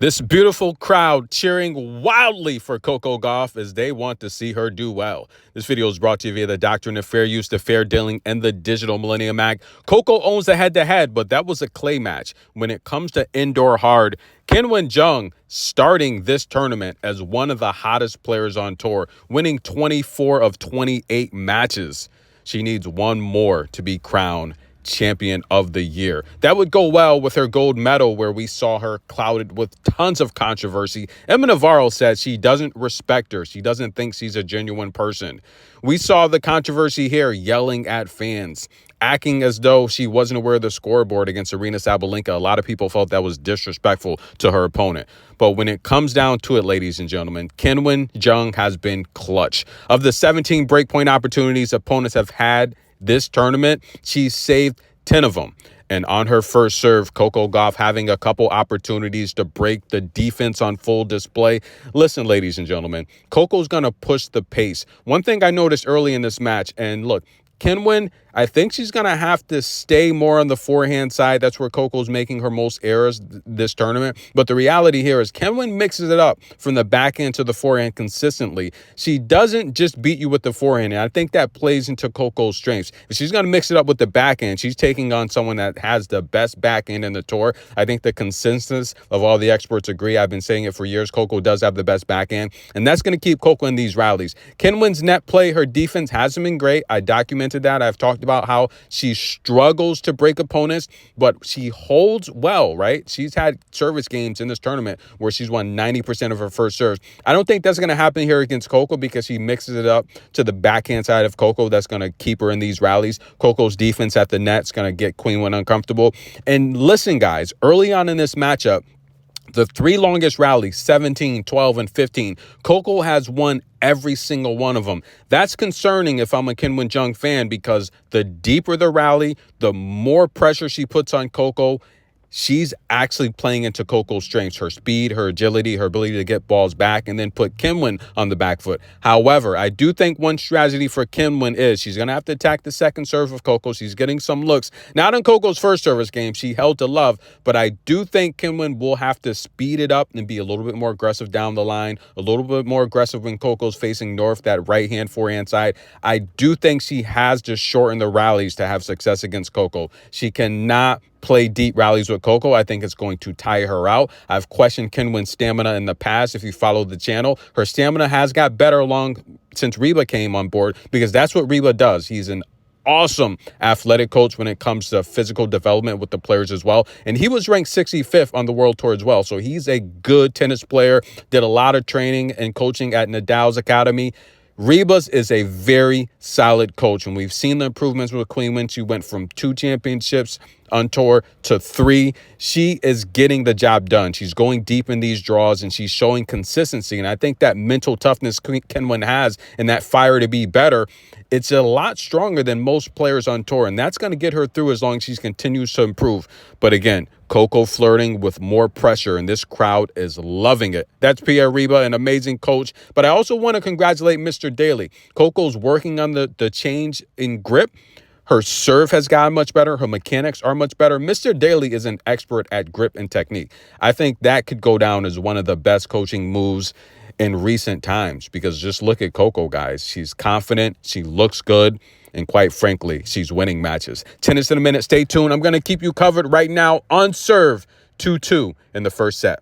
This beautiful crowd cheering wildly for Coco Gauff as they want to see her do well. This video is brought to you via the Doctrine of Fair Use, the Fair Dealing, and the Digital Millennium Act. Coco owns the head-to-head, but that was a clay match. When it comes to indoor hard, Qinwen Zheng starting this tournament as one of the hottest players on tour, winning 24 of 28 matches. She needs one more to be crowned Champion of the Year. That would go well with her gold medal, where we saw her clouded with tons of controversy. Emma Navarro said she doesn't respect her. She doesn't think she's a genuine person. We saw the controversy here, yelling at fans, acting as though she wasn't aware of the scoreboard against Aryna Sabalenka. A lot of people felt that was disrespectful to her opponent. But when it comes down to it, ladies and gentlemen, Qinwen Zheng has been clutch. Of the 17 breakpoint opportunities opponents have had this tournament, she saved 10 of them. And on her first serve, Coco Gauff having a couple opportunities to break the defense on full display. Listen, ladies and gentlemen, Coco's going to push the pace. One thing I noticed early in this match, and look, Qinwen, I think she's going to have to stay more on the forehand side. That's where Coco's making her most errors this tournament. But the reality here is Qinwen mixes it up from the backhand to the forehand consistently. She doesn't just beat you with the forehand. And I think that plays into Coco's strengths. If she's going to mix it up with the backhand, she's taking on someone that has the best backhand in the tour. I think the consensus of all the experts agree. I've been saying it for years. Coco does have the best backhand. And that's going to keep Coco in these rallies. Qinwen's net play, her defense hasn't been great. I documented that. I've talked about how she struggles to break opponents, but she holds well, right? She's had service games in this tournament where she's won 90% of her first serves. I don't think that's going to happen here against Coco because she mixes it up to the backhand side of Coco. That's going to keep her in these rallies. Coco's defense at the net's going to get Qinwen uncomfortable. And listen, guys, early on in this matchup, the three longest rallies, 17, 12, and 15, Coco has won every single one of them. That's concerning if I'm a Qinwen Zheng fan, because the deeper the rally, the more pressure she puts on Coco. She's actually playing into Coco's strengths, her speed, her agility, her ability to get balls back, and then put Qinwen on the back foot. However, I do think one strategy for Qinwen is she's going to have to attack the second serve of Coco. She's getting some looks. Not in Coco's first service game. She held to love, but I do think Qinwen will have to speed it up and be a little bit more aggressive down the line, a little bit more aggressive when Coco's facing north, that right-hand, forehand side. I do think she has to shorten the rallies to have success against Coco. She cannot play deep rallies with Coco. I think it's going to tire her out. I've questioned Qinwen's stamina in the past. If you follow the channel, her stamina has got better along since Reba came on board, because that's what Reba does. He's an awesome athletic coach when it comes to physical development with the players as well. And he was ranked 65th on the world tour as well. So he's a good tennis player, did a lot of training and coaching at Nadal's academy. Reba's is a very solid coach, and we've seen the improvements with Qinwen. She went from 2 championships on tour to 3. She is getting the job done. She's going deep in these draws, and she's showing consistency. And I think that mental toughness Qinwen has and that fire to be better, it's a lot stronger than most players on tour, and that's going to get her through as long as she continues to improve. But again, Coco flirting with more pressure, and this crowd is loving it. That's Pierre Reba, an amazing coach. But I also want to congratulate Mr. Daly. Coco's working on the change in grip. Her serve has gotten much better. Her mechanics are much better. Mr. Daly is an expert at grip and technique. I think that could go down as one of the best coaching moves in recent times, because just look at Coco, guys. She's confident. She looks good. And quite frankly, she's winning matches. Tennis in a minute. Stay tuned. I'm going to keep you covered right now on serve 2-2 in the first set.